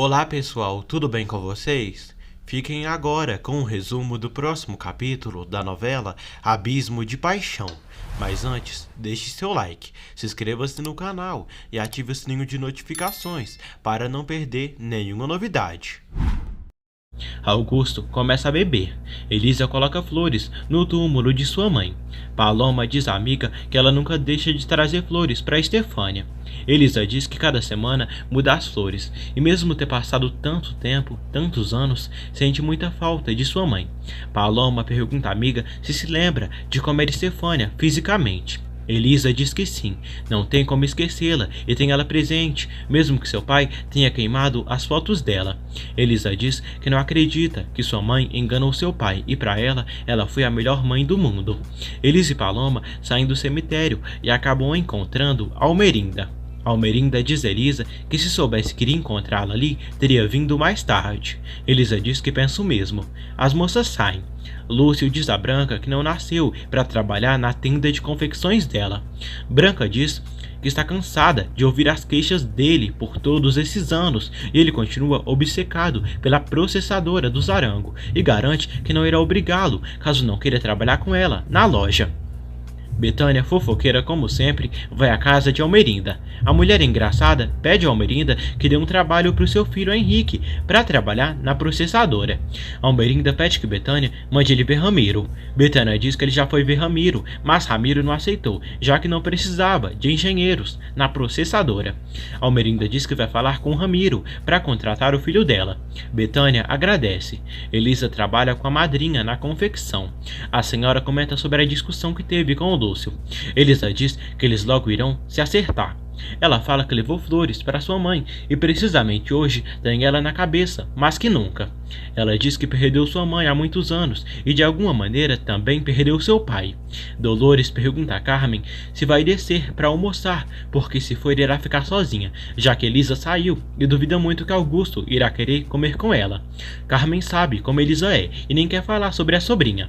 Olá pessoal, tudo bem com vocês? Fiquem agora com um resumo do próximo capítulo da novela Abismo de Paixão. Mas antes, deixe seu like, se inscreva-se no canal e ative o sininho de notificações para não perder nenhuma novidade. Augusto começa a beber. Elisa coloca flores no túmulo de sua mãe. Paloma diz à amiga que ela nunca deixa de trazer flores para Estefânia. Elisa diz que cada semana muda as flores, e mesmo ter passado tanto tempo, tantos anos, sente muita falta de sua mãe. Paloma pergunta à amiga se lembra de como era Estefânia fisicamente. Elisa diz que sim, não tem como esquecê-la e tem ela presente, mesmo que seu pai tenha queimado as fotos dela. Elisa diz que não acredita que sua mãe enganou seu pai e para ela foi a melhor mãe do mundo. Elisa e Paloma saem do cemitério e acabam encontrando Almerinda. Almerinda diz a Elisa que se soubesse que iria encontrá-la ali, teria vindo mais tarde. Elisa diz que pensa o mesmo. As moças saem. Lúcio diz a Branca que não nasceu para trabalhar na tenda de confecções dela. Branca diz que está cansada de ouvir as queixas dele por todos esses anos e ele continua obcecado pela processadora do Zarango e garante que não irá obrigá-lo caso não queira trabalhar com ela na loja. Betânia, fofoqueira como sempre, vai à casa de Almerinda. A mulher engraçada pede a Almerinda que dê um trabalho para o seu filho Henrique para trabalhar na processadora. Almerinda pede que Betânia mande ele ver Ramiro. Betânia diz que ele já foi ver Ramiro, mas Ramiro não aceitou, já que não precisava de engenheiros na processadora. Almerinda diz que vai falar com Ramiro para contratar o filho dela. Betânia agradece. Elisa trabalha com a madrinha na confecção. A senhora comenta sobre a discussão que teve com o Lúcio. Elisa diz que eles logo irão se acertar. Ela fala que levou flores para sua mãe e precisamente hoje tem ela na cabeça, mas que nunca. Ela diz que perdeu sua mãe há muitos anos e de alguma maneira também perdeu seu pai. Dolores pergunta a Carmen se vai descer para almoçar, porque se for irá ficar sozinha, já que Elisa saiu e duvida muito que Augusto irá querer comer com ela. Carmen sabe como Elisa é e nem quer falar sobre a sobrinha.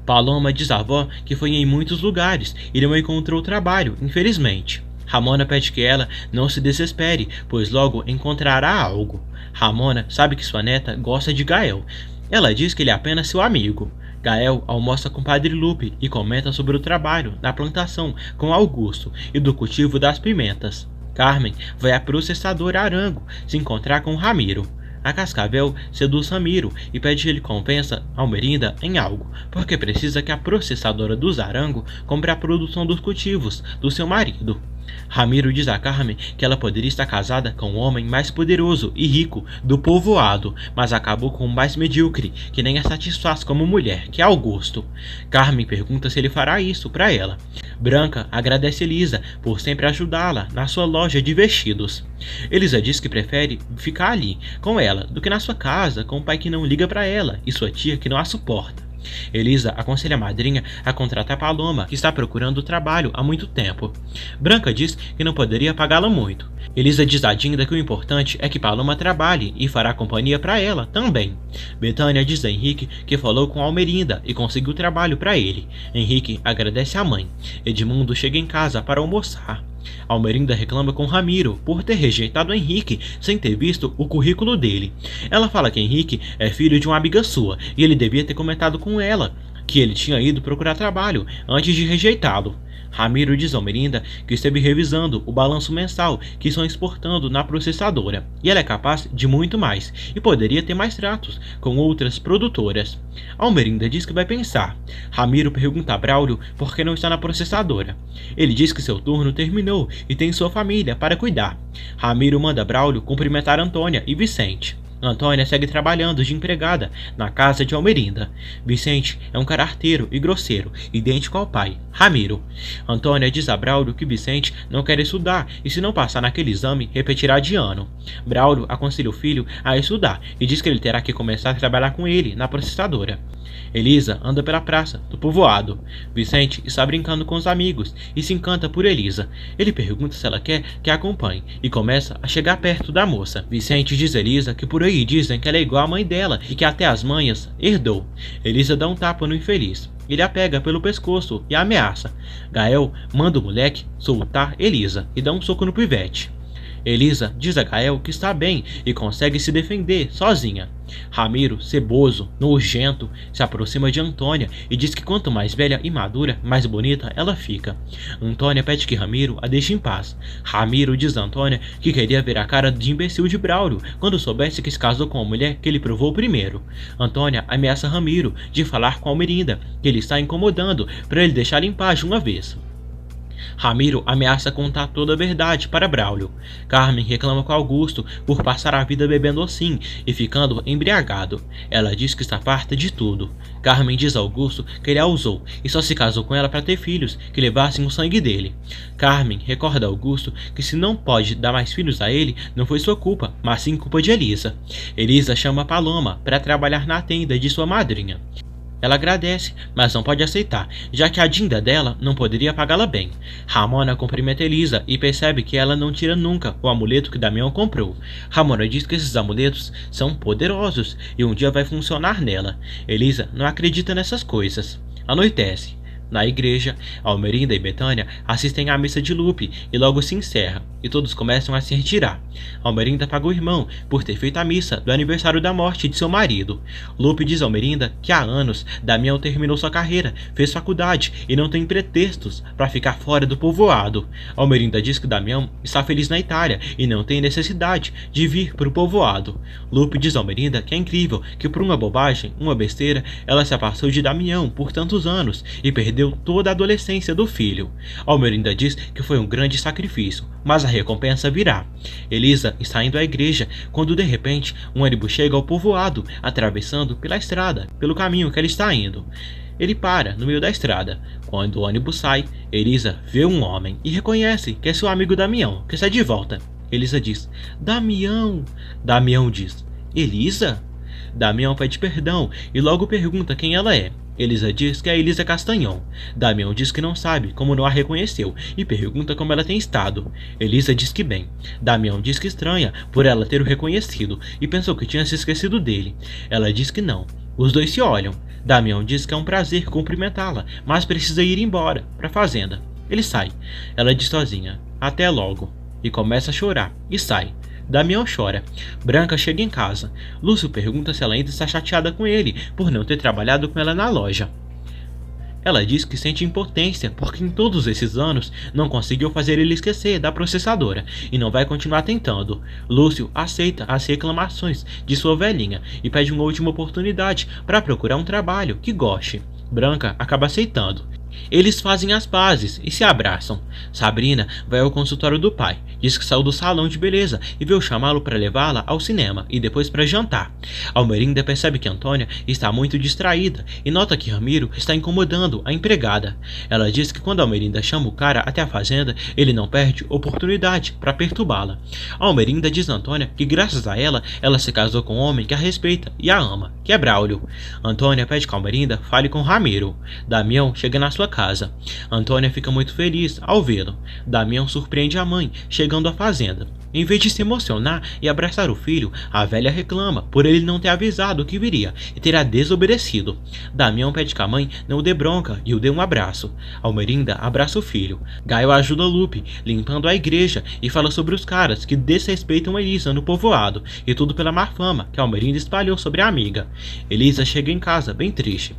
Paloma diz à avó que foi em muitos lugares e não encontrou trabalho, infelizmente. Ramona pede que ela não se desespere, pois logo encontrará algo. Ramona sabe que sua neta gosta de Gael. Ela diz que ele é apenas seu amigo. Gael almoça com Padre Lupe e comenta sobre o trabalho na plantação com Augusto e do cultivo das pimentas. Carmen vai à processadora Arango se encontrar com Ramiro. A Cascavel seduz Ramiro e pede que ele compensa Almerinda em algo, porque precisa que a processadora do Zarango compre a produção dos cultivos do seu marido. Ramiro diz a Carmen que ela poderia estar casada com o homem mais poderoso e rico do povoado, mas acabou com o mais medíocre, que nem a satisfaz como mulher, que é Augusto. Carmen pergunta se ele fará isso para ela. Branca agradece Elisa por sempre ajudá-la na sua loja de vestidos. Elisa diz que prefere ficar ali com ela do que na sua casa com o pai que não liga para ela e sua tia que não a suporta. Elisa aconselha a madrinha a contratar Paloma, que está procurando trabalho há muito tempo. Branca diz que não poderia pagá-la muito. Elisa diz a Dinda que o importante é que Paloma trabalhe e fará companhia para ela também. Betânia diz a Henrique que falou com Almerinda e conseguiu trabalho para ele. Henrique agradece à mãe. Edmundo chega em casa para almoçar. Almerinda reclama com Ramiro por ter rejeitado Henrique sem ter visto o currículo dele. Ela fala que Henrique é filho de uma amiga sua e ele devia ter comentado com ela que ele tinha ido procurar trabalho antes de rejeitá-lo. Ramiro diz a Almerinda que esteve revisando o balanço mensal que estão exportando na processadora e ela é capaz de muito mais e poderia ter mais tratos com outras produtoras. Almerinda diz que vai pensar. Ramiro pergunta a Braulio por que não está na processadora. Ele diz que seu turno terminou e tem sua família para cuidar. Ramiro manda Braulio cumprimentar Antônia e Vicente. Antônia segue trabalhando de empregada na casa de Almerinda. Vicente é um cara arteiro e grosseiro, idêntico ao pai, Ramiro. Antônia diz a Braulio que Vicente não quer estudar e se não passar naquele exame, repetirá de ano. Braulio aconselha o filho a estudar e diz que ele terá que começar a trabalhar com ele na processadora. Elisa anda pela praça do povoado. Vicente está brincando com os amigos e se encanta por Elisa. Ele pergunta se ela quer que a acompanhe e começa a chegar perto da moça. Vicente diz a Elisa que por aí dizem que ela é igual à mãe dela e que até as manhas herdou. Elisa dá um tapa no infeliz. Ele a pega pelo pescoço e a ameaça. Gael manda o moleque soltar Elisa e dá um soco no pivete. Elisa diz a Gael que está bem e consegue se defender sozinha. Ramiro, ceboso, nojento, se aproxima de Antônia e diz que quanto mais velha e madura, mais bonita ela fica. Antônia pede que Ramiro a deixe em paz. Ramiro diz a Antônia que queria ver a cara de imbecil de Braulio quando soubesse que se casou com a mulher que ele provou primeiro. Antônia ameaça Ramiro de falar com Almerinda que ele está incomodando para ele deixar em paz de uma vez. Ramiro ameaça contar toda a verdade para Braulio. Carmen reclama com Augusto por passar a vida bebendo assim e ficando embriagado. Ela diz que está farta de tudo. Carmen diz a Augusto que ele a usou e só se casou com ela para ter filhos que levassem o sangue dele. Carmen recorda a Augusto que se não pode dar mais filhos a ele, não foi sua culpa, mas sim culpa de Elisa. Elisa chama Paloma para trabalhar na tenda de sua madrinha. Ela agradece, mas não pode aceitar, já que a dinda dela não poderia pagá-la bem. Ramona cumprimenta Elisa e percebe que ela não tira nunca o amuleto que Damião comprou. Ramona diz que esses amuletos são poderosos e um dia vai funcionar nela. Elisa não acredita nessas coisas. Anoitece. Na igreja, Almerinda e Betânia assistem à missa de Lupe e logo se encerra, e todos começam a se retirar. Almerinda paga o irmão por ter feito a missa do aniversário da morte de seu marido. Lupe diz a Almerinda que há anos Damião terminou sua carreira, fez faculdade e não tem pretextos para ficar fora do povoado. Almerinda diz que Damião está feliz na Itália e não tem necessidade de vir para o povoado. Lupe diz a Almerinda que é incrível que por uma bobagem, uma besteira, ela se afastou de Damião por tantos anos e perdeu toda a adolescência do filho. Almerinda diz que foi um grande sacrifício, mas a recompensa virá. Elisa está indo à igreja quando de repente um ônibus chega ao povoado, atravessando pela estrada, pelo caminho que ele está indo. Ele para no meio da estrada. Quando o ônibus sai, Elisa vê um homem e reconhece que é seu amigo Damião, que está de volta. Elisa diz: Damião. Damião diz: Elisa? Damião pede perdão e logo pergunta quem ela é. Elisa diz que é Elisa Castanhon. Damião diz que não sabe como não a reconheceu e pergunta como ela tem estado. Elisa diz que bem. Damião diz que estranha por ela ter o reconhecido e pensou que tinha se esquecido dele. Ela diz que não. Os dois se olham. Damião diz que é um prazer cumprimentá-la, mas precisa ir embora, para a fazenda. Ele sai. Ela diz sozinha: até logo. E começa a chorar, e sai. Damião chora. Branca chega em casa. Lúcio pergunta se ela ainda está chateada com ele por não ter trabalhado com ela na loja. Ela diz que sente impotência porque em todos esses anos não conseguiu fazer ele esquecer da processadora e não vai continuar tentando. Lúcio aceita as reclamações de sua velhinha e pede uma última oportunidade para procurar um trabalho que goste. Branca acaba aceitando. Eles fazem as pazes e se abraçam. Sabrina vai ao consultório do pai, diz que saiu do salão de beleza e veio chamá-lo para levá-la ao cinema e depois para jantar. Almerinda percebe que Antônia está muito distraída e nota que Ramiro está incomodando a empregada. Ela diz que quando Almerinda chama o cara até a fazenda, ele não perde oportunidade para perturbá-la. Almerinda diz a Antônia que graças a ela, ela se casou com um homem que a respeita e a ama, que é Braulio. Antônia pede que Almerinda fale com Ramiro. Damião chega na sua casa. Antônia fica muito feliz ao vê-lo. Damião surpreende a mãe, chegando à fazenda. Em vez de se emocionar e abraçar o filho, a velha reclama por ele não ter avisado que viria e terá desobedecido. Damião pede que a mãe não o dê bronca e o dê um abraço. Almerinda abraça o filho. Gaio ajuda Lupe, limpando a igreja, e fala sobre os caras que desrespeitam Elisa no povoado, e tudo pela má fama que Almerinda espalhou sobre a amiga. Elisa chega em casa, bem triste.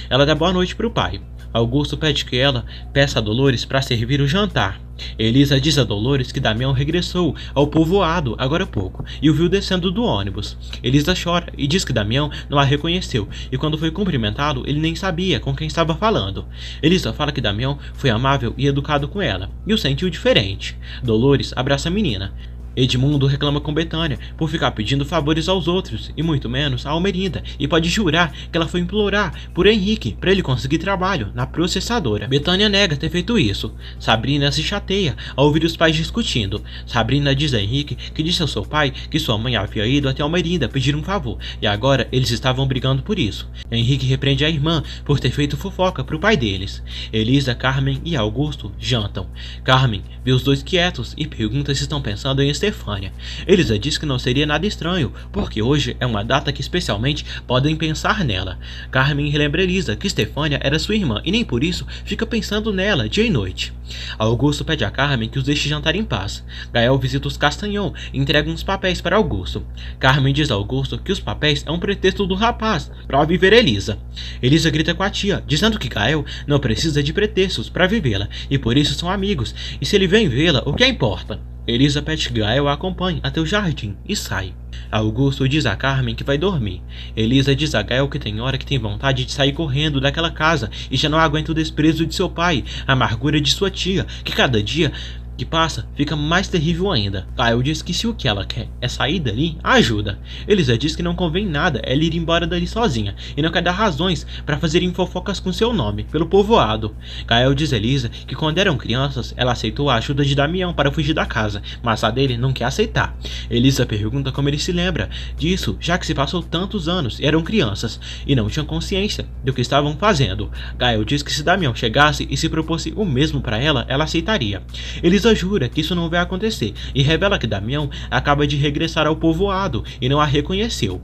Ela dá boa noite para o pai. Augusto pede que ela peça a Dolores para servir o jantar. Elisa diz a Dolores que Damião regressou ao povoado agora há pouco e o viu descendo do ônibus. Elisa chora e diz que Damião não a reconheceu e quando foi cumprimentá-lo ele nem sabia com quem estava falando. Elisa fala que Damião foi amável e educado com ela e o sentiu diferente. Dolores abraça a menina. Edmundo reclama com Betânia por ficar pedindo favores aos outros e muito menos a Almerinda e pode jurar que ela foi implorar por Henrique para ele conseguir trabalho na processadora. Betânia nega ter feito isso. Sabrina se chateia ao ouvir os pais discutindo. Sabrina diz a Henrique que disse ao seu pai que sua mãe havia ido até Almerinda pedir um favor e agora eles estavam brigando por isso. Henrique repreende a irmã por ter feito fofoca para o pai deles. Elisa, Carmen e Augusto jantam. Carmen vê os dois quietos e pergunta se estão pensando em Stefânia. Elisa diz que não seria nada estranho, porque hoje é uma data que especialmente podem pensar nela. Carmen relembra Elisa que Stefânia era sua irmã e nem por isso fica pensando nela dia e noite. Augusto pede a Carmen que os deixe jantar em paz. Gael visita os Castanhão e entrega uns papéis para Augusto. Carmen diz a Augusto que os papéis é um pretexto do rapaz para viver Elisa. Elisa grita com a tia, dizendo que Gael não precisa de pretextos para vivê-la e por isso são amigos, e se ele vem vê-la, o que importa? Elisa pede que Gael a acompanhe até o jardim e sai. Augusto diz a Carmen que vai dormir. Elisa diz a Gael que tem hora que tem vontade de sair correndo daquela casa e já não aguenta o desprezo de seu pai, a amargura de sua tia, que cada dia que passa fica mais terrível ainda. Gael diz que se o que ela quer é sair dali, ajuda. Elisa diz que não convém nada ela ir embora dali sozinha e não quer dar razões para fazerem fofocas com seu nome pelo povoado. Gael diz a Elisa que quando eram crianças ela aceitou a ajuda de Damião para fugir da casa, mas a dele não quer aceitar. Elisa pergunta como ele se lembra disso, já que se passou tantos anos e eram crianças e não tinham consciência do que estavam fazendo. Gael diz que se Damião chegasse e se propôsse o mesmo para ela, ela aceitaria. Elisa jura que isso não vai acontecer e revela que Damião acaba de regressar ao povoado e não a reconheceu.